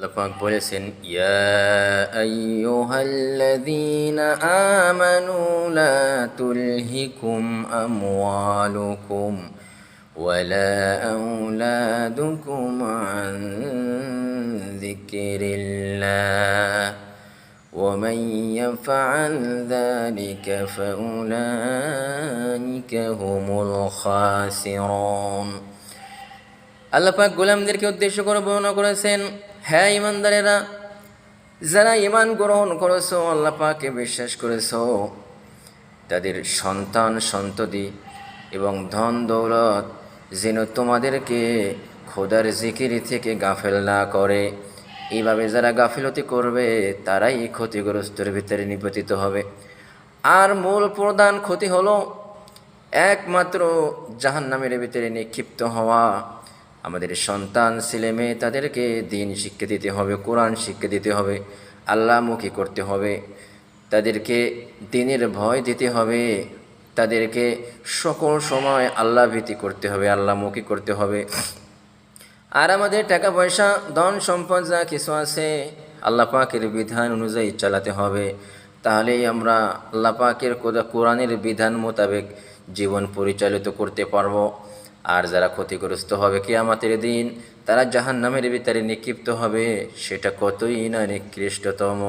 আল্লাহ পাক বলেছেন, ইয়া আইয়ুহাল্লাযীনা আমানু লা তুলহিকুম আমওয়ালুকুম ওয়ালা আওলাদুকুম আন যিকরিল্লাহ ومن يفعل ذلك فأولئك هم الخاسرون। আল্লাহ পাক গোলামদেরকে উদ্দেশ্য করে বর্ণনা করেছেন, হ্যাঁ ইমানদারেরা, যারা ঈমান গ্রহণ করেছো, আল্লাহ পাককে বিশ্বাস করেছো, তাদের সন্তান সন্ততি এবং ধন দৌলত যেন তোমাদেরকে খোদার জিকির থেকে গাফেল না করে। এইভাবে যারা গাফিলতি করবে তারাই ক্ষতিগ্রস্তের ভিতরে নিপতিত হবে। আর মূল প্রধান ক্ষতি হলো একমাত্র জাহান্নামের ভিতরে নিক্ষিপ্ত হওয়া। আমাদের সন্তান ছেলে মেয়ে তাদেরকে দিন শিক্ষা দিতে হবে, কোরআন শিক্ষা দিতে হবে, আল্লাহমুখী করতে হবে, তাদেরকে দিনের ভয় দিতে হবে, তাদেরকে সকল সময় আল্লাহ ভীতি করতে হবে, আল্লাহমুখী করতে হবে। আর আমাদের টাকা পয়সা ধন সম্পদ যা কিছু আছে আল্লাহ পাকের বিধান অনুযায়ী চালাতে হবে। তাহলেই আমরা আল্লাহ পাকের কোরআনের বিধান মোতাবেক জীবন পরিচালিত করতে পারবো। আর যারা ক্ষতিগ্রস্ত হবে কিয়ামতের দিন, তারা জাহান্নামের ভিতরে নিক্ষিপ্ত হবে, সেটা কতই না নিকৃষ্টতম।